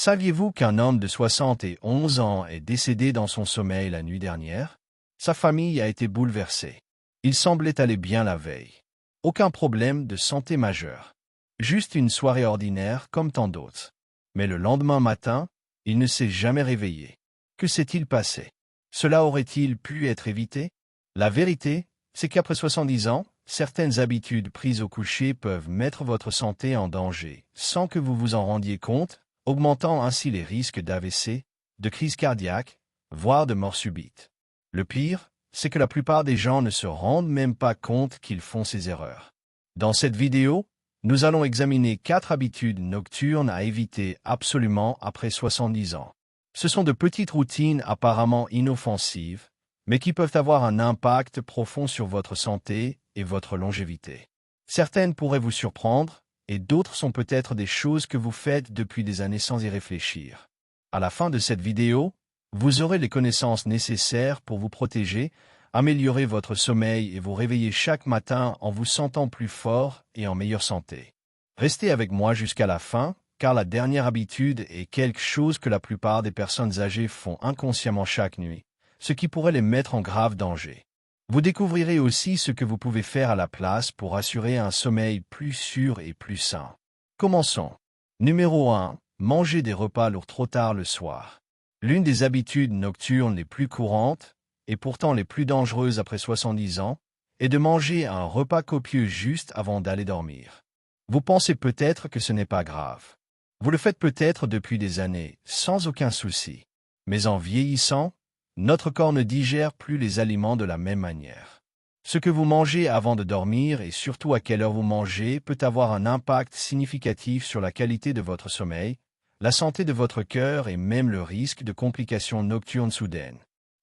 Saviez-vous qu'un homme de 71 ans est décédé dans son sommeil la nuit dernière? Sa famille a été bouleversée. Il semblait aller bien la veille. Aucun problème de santé majeur. Juste une soirée ordinaire comme tant d'autres. Mais le lendemain matin, il ne s'est jamais réveillé. Que s'est-il passé? Cela aurait-il pu être évité? La vérité, c'est qu'après 70 ans, certaines habitudes prises au coucher peuvent mettre votre santé en danger, sans que vous vous en rendiez compte, augmentant ainsi les risques d'AVC, de crise cardiaque, voire de mort subite. Le pire, c'est que la plupart des gens ne se rendent même pas compte qu'ils font ces erreurs. Dans cette vidéo, nous allons examiner 4 habitudes nocturnes à éviter absolument après 70 ans. Ce sont de petites routines apparemment inoffensives, mais qui peuvent avoir un impact profond sur votre santé et votre longévité. Certaines pourraient vous surprendre, et d'autres sont peut-être des choses que vous faites depuis des années sans y réfléchir. À la fin de cette vidéo, vous aurez les connaissances nécessaires pour vous protéger, améliorer votre sommeil et vous réveiller chaque matin en vous sentant plus fort et en meilleure santé. Restez avec moi jusqu'à la fin, car la dernière habitude est quelque chose que la plupart des personnes âgées font inconsciemment chaque nuit, ce qui pourrait les mettre en grave danger. Vous découvrirez aussi ce que vous pouvez faire à la place pour assurer un sommeil plus sûr et plus sain. Commençons. Numéro 1. Manger des repas lourds trop tard le soir. L'une des habitudes nocturnes les plus courantes, et pourtant les plus dangereuses après 70 ans, est de manger un repas copieux juste avant d'aller dormir. Vous pensez peut-être que ce n'est pas grave. Vous le faites peut-être depuis des années, sans aucun souci. Mais en vieillissant, notre corps ne digère plus les aliments de la même manière. Ce que vous mangez avant de dormir et surtout à quelle heure vous mangez peut avoir un impact significatif sur la qualité de votre sommeil, la santé de votre cœur et même le risque de complications nocturnes soudaines.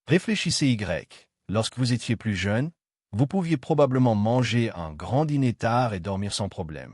Réfléchissez lorsque vous étiez plus jeune, vous pouviez probablement manger un grand dîner tard et dormir sans problème.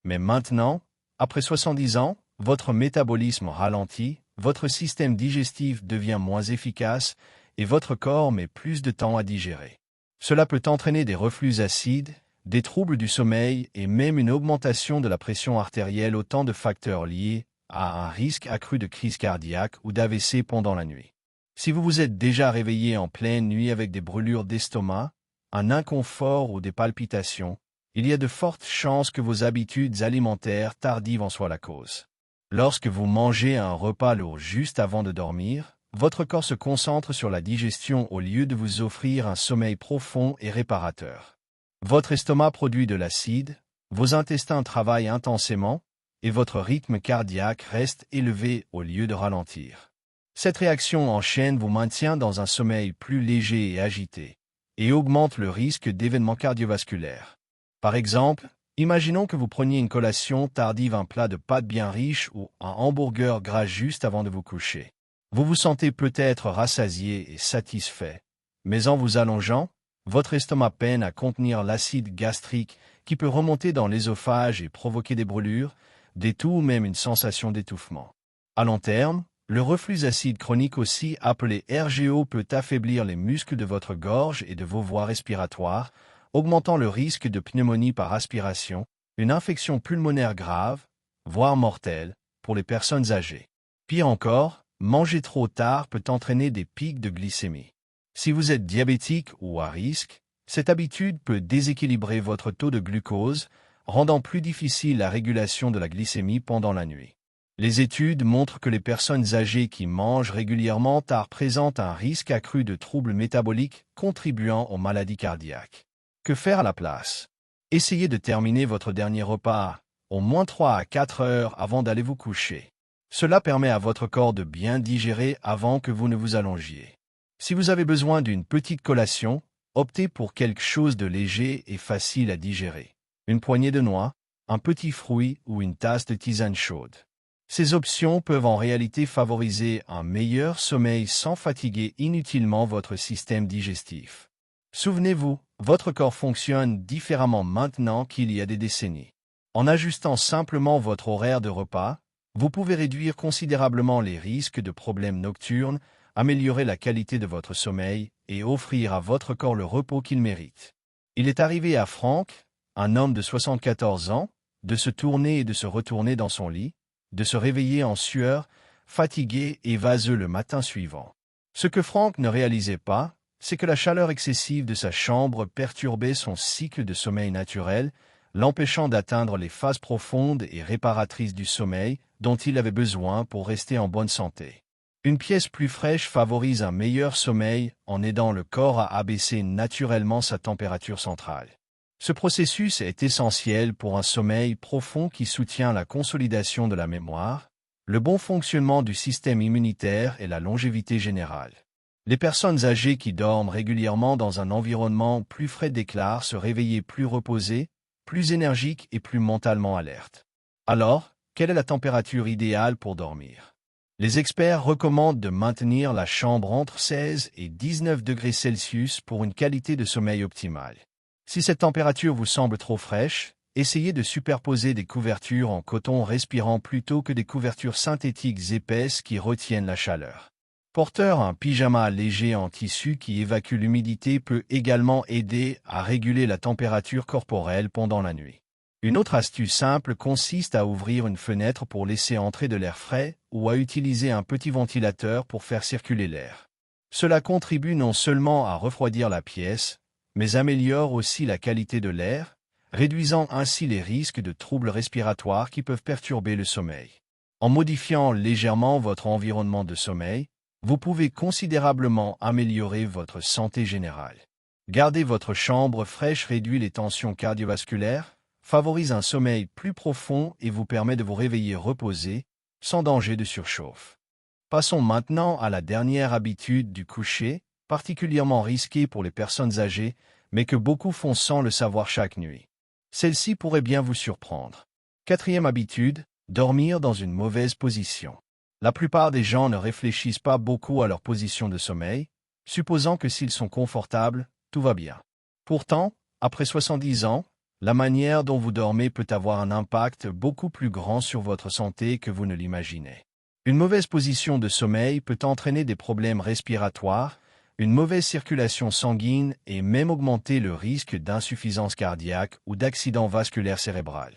Mais maintenant, après 70 ans, votre métabolisme ralentit, votre système digestif devient moins efficace et votre corps met plus de temps à digérer. Cela peut entraîner des reflux acides, des troubles du sommeil et même une augmentation de la pression artérielle, autant de facteurs liés à un risque accru de crise cardiaque ou d'AVC pendant la nuit. Si vous vous êtes déjà réveillé en pleine nuit avec des brûlures d'estomac, un inconfort ou des palpitations, il y a de fortes chances que vos habitudes alimentaires tardives en soient la cause. Lorsque vous mangez un repas lourd juste avant de dormir, votre corps se concentre sur la digestion au lieu de vous offrir un sommeil profond et réparateur. Votre estomac produit de l'acide, vos intestins travaillent intensément, et votre rythme cardiaque reste élevé au lieu de ralentir. Cette réaction en chaîne vous maintient dans un sommeil plus léger et agité, et augmente le risque d'événements cardiovasculaires. Par exemple, imaginons que vous preniez une collation tardive, un plat de pâtes bien riche ou un hamburger gras juste avant de vous coucher. Vous vous sentez peut-être rassasié et satisfait, mais en vous allongeant, votre estomac peine à contenir l'acide gastrique qui peut remonter dans l'ésophage et provoquer des brûlures, des toux ou même une sensation d'étouffement. À long terme, le reflux acide chronique, aussi appelé RGO, peut affaiblir les muscles de votre gorge et de vos voies respiratoires, augmentant le risque de pneumonie par aspiration, une infection pulmonaire grave, voire mortelle, pour les personnes âgées. Pire encore, manger trop tard peut entraîner des pics de glycémie. Si vous êtes diabétique ou à risque, cette habitude peut déséquilibrer votre taux de glucose, rendant plus difficile la régulation de la glycémie pendant la nuit. Les études montrent que les personnes âgées qui mangent régulièrement tard présentent un risque accru de troubles métaboliques contribuant aux maladies cardiaques. Que faire à la place? Essayez de terminer votre dernier repas au moins 3 à 4 heures avant d'aller vous coucher. Cela permet à votre corps de bien digérer avant que vous ne vous allongiez. Si vous avez besoin d'une petite collation, optez pour quelque chose de léger et facile à digérer. Une poignée de noix, un petit fruit ou une tasse de tisane chaude. Ces options peuvent en réalité favoriser un meilleur sommeil sans fatiguer inutilement votre système digestif. Souvenez-vous, votre corps fonctionne différemment maintenant qu'il y a des décennies. En ajustant simplement votre horaire de repas, vous pouvez réduire considérablement les risques de problèmes nocturnes, améliorer la qualité de votre sommeil et offrir à votre corps le repos qu'il mérite. Il est arrivé à Frank, un homme de 74 ans, de se tourner et de se retourner dans son lit, de se réveiller en sueur, fatigué et vaseux le matin suivant. Ce que Frank ne réalisait pas, c'est que la chaleur excessive de sa chambre perturbait son cycle de sommeil naturel, l'empêchant d'atteindre les phases profondes et réparatrices du sommeil dont il avait besoin pour rester en bonne santé. Une pièce plus fraîche favorise un meilleur sommeil en aidant le corps à abaisser naturellement sa température centrale. Ce processus est essentiel pour un sommeil profond qui soutient la consolidation de la mémoire, le bon fonctionnement du système immunitaire et la longévité générale. Les personnes âgées qui dorment régulièrement dans un environnement plus frais déclarent se réveiller plus reposées, plus énergiques et plus mentalement alertes. Alors, quelle est la température idéale pour dormir? Les experts recommandent de maintenir la chambre entre 16 et 19 degrés Celsius pour une qualité de sommeil optimale. Si cette température vous semble trop fraîche, essayez de superposer des couvertures en coton respirant plutôt que des couvertures synthétiques épaisses qui retiennent la chaleur. Porteur, un pyjama léger en tissu qui évacue l'humidité peut également aider à réguler la température corporelle pendant la nuit. Une autre astuce simple consiste à ouvrir une fenêtre pour laisser entrer de l'air frais ou à utiliser un petit ventilateur pour faire circuler l'air. Cela contribue non seulement à refroidir la pièce, mais améliore aussi la qualité de l'air, réduisant ainsi les risques de troubles respiratoires qui peuvent perturber le sommeil. En modifiant légèrement votre environnement de sommeil, vous pouvez considérablement améliorer votre santé générale. Garder votre chambre fraîche réduit les tensions cardiovasculaires, favorise un sommeil plus profond et vous permet de vous réveiller reposé, sans danger de surchauffe. Passons maintenant à la dernière habitude du coucher, particulièrement risquée pour les personnes âgées, mais que beaucoup font sans le savoir chaque nuit. Celle-ci pourrait bien vous surprendre. Quatrième habitude, dormir dans une mauvaise position. La plupart des gens ne réfléchissent pas beaucoup à leur position de sommeil, supposant que s'ils sont confortables, tout va bien. Pourtant, après 70 ans, la manière dont vous dormez peut avoir un impact beaucoup plus grand sur votre santé que vous ne l'imaginez. Une mauvaise position de sommeil peut entraîner des problèmes respiratoires, une mauvaise circulation sanguine et même augmenter le risque d'insuffisance cardiaque ou d'accident vasculaire cérébral.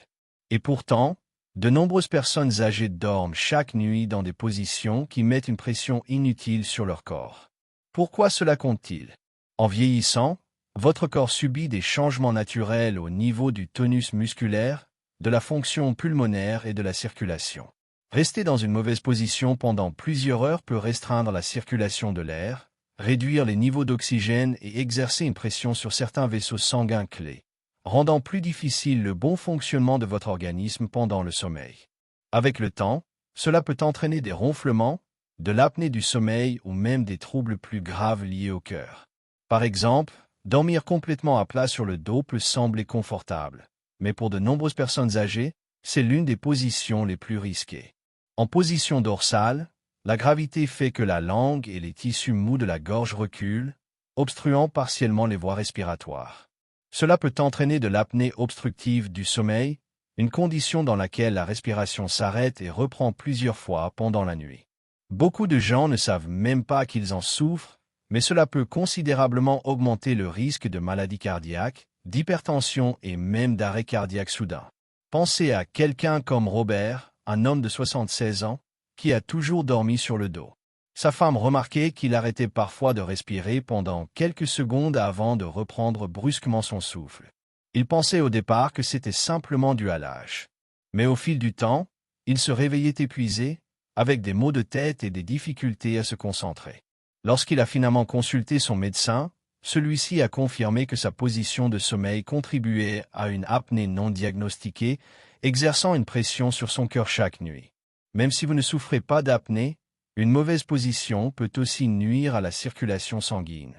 Et pourtant, de nombreuses personnes âgées dorment chaque nuit dans des positions qui mettent une pression inutile sur leur corps. Pourquoi cela compte-t-il? En vieillissant, votre corps subit des changements naturels au niveau du tonus musculaire, de la fonction pulmonaire et de la circulation. Rester dans une mauvaise position pendant plusieurs heures peut restreindre la circulation de l'air, réduire les niveaux d'oxygène et exercer une pression sur certains vaisseaux sanguins clés, rendant plus difficile le bon fonctionnement de votre organisme pendant le sommeil. Avec le temps, cela peut entraîner des ronflements, de l'apnée du sommeil ou même des troubles plus graves liés au cœur. Par exemple, dormir complètement à plat sur le dos peut sembler confortable, mais pour de nombreuses personnes âgées, c'est l'une des positions les plus risquées. En position dorsale, la gravité fait que la langue et les tissus mous de la gorge reculent, obstruant partiellement les voies respiratoires. Cela peut entraîner de l'apnée obstructive du sommeil, une condition dans laquelle la respiration s'arrête et reprend plusieurs fois pendant la nuit. Beaucoup de gens ne savent même pas qu'ils en souffrent, mais cela peut considérablement augmenter le risque de maladies cardiaques, d'hypertension et même d'arrêt cardiaque soudain. Pensez à quelqu'un comme Robert, un homme de 76 ans, qui a toujours dormi sur le dos. Sa femme remarquait qu'il arrêtait parfois de respirer pendant quelques secondes avant de reprendre brusquement son souffle. Il pensait au départ que c'était simplement dû à l'âge. Mais au fil du temps, il se réveillait épuisé, avec des maux de tête et des difficultés à se concentrer. Lorsqu'il a finalement consulté son médecin, celui-ci a confirmé que sa position de sommeil contribuait à une apnée non diagnostiquée, exerçant une pression sur son cœur chaque nuit. Même si vous ne souffrez pas d'apnée, une mauvaise position peut aussi nuire à la circulation sanguine.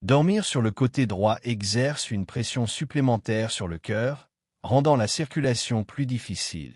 Dormir sur le côté droit exerce une pression supplémentaire sur le cœur, rendant la circulation plus difficile.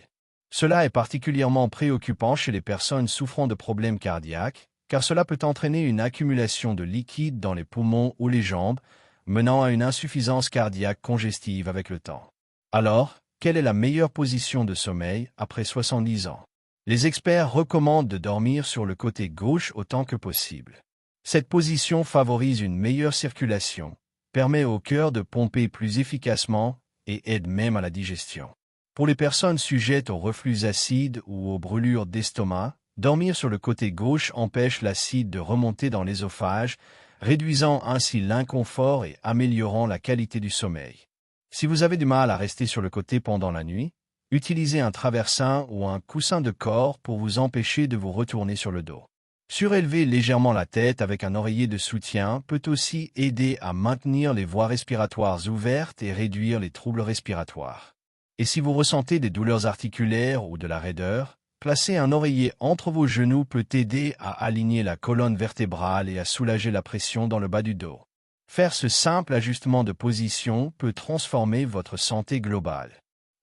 Cela est particulièrement préoccupant chez les personnes souffrant de problèmes cardiaques, car cela peut entraîner une accumulation de liquide dans les poumons ou les jambes, menant à une insuffisance cardiaque congestive avec le temps. Alors, quelle est la meilleure position de sommeil après 70 ans? Les experts recommandent de dormir sur le côté gauche autant que possible. Cette position favorise une meilleure circulation, permet au cœur de pomper plus efficacement et aide même à la digestion. Pour les personnes sujettes au reflux acide ou aux brûlures d'estomac, Dormir sur le côté gauche empêche l'acide de remonter dans l'ésophage, réduisant ainsi l'inconfort et améliorant la qualité du sommeil. Si vous avez du mal à rester sur le côté pendant la nuit, utilisez un traversin ou un coussin de corps pour vous empêcher de vous retourner sur le dos. Surélever légèrement la tête avec un oreiller de soutien peut aussi aider à maintenir les voies respiratoires ouvertes et réduire les troubles respiratoires. Et si vous ressentez des douleurs articulaires ou de la raideur, placer un oreiller entre vos genoux peut aider à aligner la colonne vertébrale et à soulager la pression dans le bas du dos. Faire ce simple ajustement de position peut transformer votre santé globale.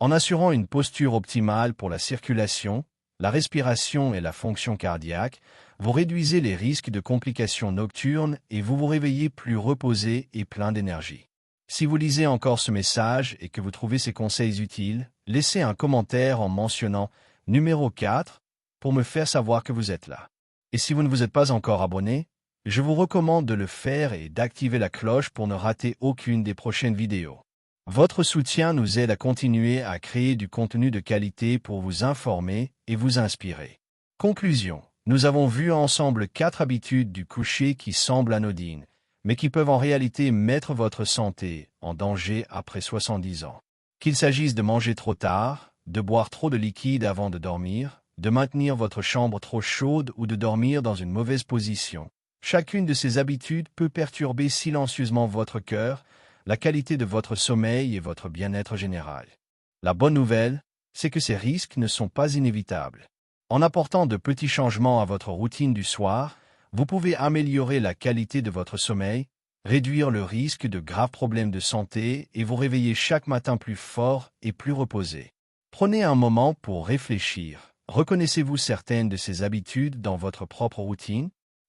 En assurant une posture optimale pour la circulation, la respiration et la fonction cardiaque, vous réduisez les risques de complications nocturnes et vous vous réveillez plus reposé et plein d'énergie. Si vous lisez encore ce message et que vous trouvez ces conseils utiles, laissez un commentaire en mentionnant numéro 4 pour me faire savoir que vous êtes là. Et si vous ne vous êtes pas encore abonné, je vous recommande de le faire et d'activer la cloche pour ne rater aucune des prochaines vidéos. Votre soutien nous aide à continuer à créer du contenu de qualité pour vous informer et vous inspirer. Conclusion. Nous avons vu ensemble 4 habitudes du coucher qui semblent anodines, mais qui peuvent en réalité mettre votre santé en danger après 70 ans. Qu'il s'agisse de manger trop tard, de boire trop de liquide avant de dormir, de maintenir votre chambre trop chaude ou de dormir dans une mauvaise position. Chacune de ces habitudes peut perturber silencieusement votre cœur, la qualité de votre sommeil et votre bien-être général. La bonne nouvelle, c'est que ces risques ne sont pas inévitables. En apportant de petits changements à votre routine du soir, vous pouvez améliorer la qualité de votre sommeil, réduire le risque de graves problèmes de santé et vous réveiller chaque matin plus fort et plus reposé. Prenez un moment pour réfléchir. Reconnaissez-vous certaines de ces habitudes dans votre propre routine?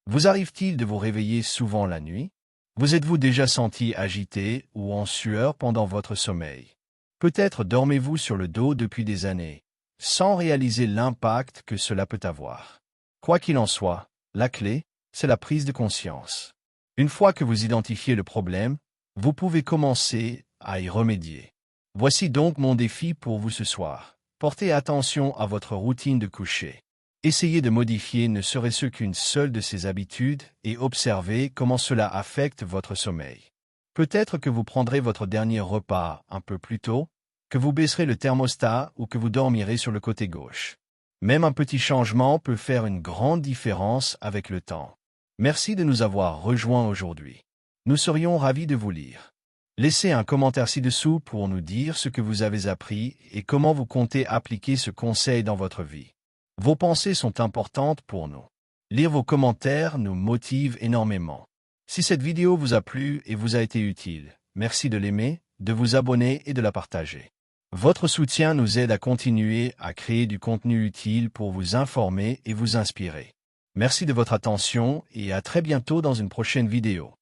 Vous arrive-t-il de vous réveiller souvent la nuit? Vous êtes-vous déjà senti agité ou en sueur pendant votre sommeil? Peut-être dormez-vous sur le dos depuis des années, sans réaliser l'impact que cela peut avoir. Quoi qu'il en soit, la clé, c'est la prise de conscience. Une fois que vous identifiez le problème, vous pouvez commencer à y remédier. Voici donc mon défi pour vous ce soir. Portez attention à votre routine de coucher. Essayez de modifier ne serait-ce qu'une seule de ces habitudes et observez comment cela affecte votre sommeil. Peut-être que vous prendrez votre dernier repas un peu plus tôt, que vous baisserez le thermostat ou que vous dormirez sur le côté gauche. Même un petit changement peut faire une grande différence avec le temps. Merci de nous avoir rejoints aujourd'hui. Nous serions ravis de vous lire. Laissez un commentaire ci-dessous pour nous dire ce que vous avez appris et comment vous comptez appliquer ce conseil dans votre vie. Vos pensées sont importantes pour nous. Lire vos commentaires nous motive énormément. Si cette vidéo vous a plu et vous a été utile, merci de l'aimer, de vous abonner et de la partager. Votre soutien nous aide à continuer à créer du contenu utile pour vous informer et vous inspirer. Merci de votre attention et à très bientôt dans une prochaine vidéo.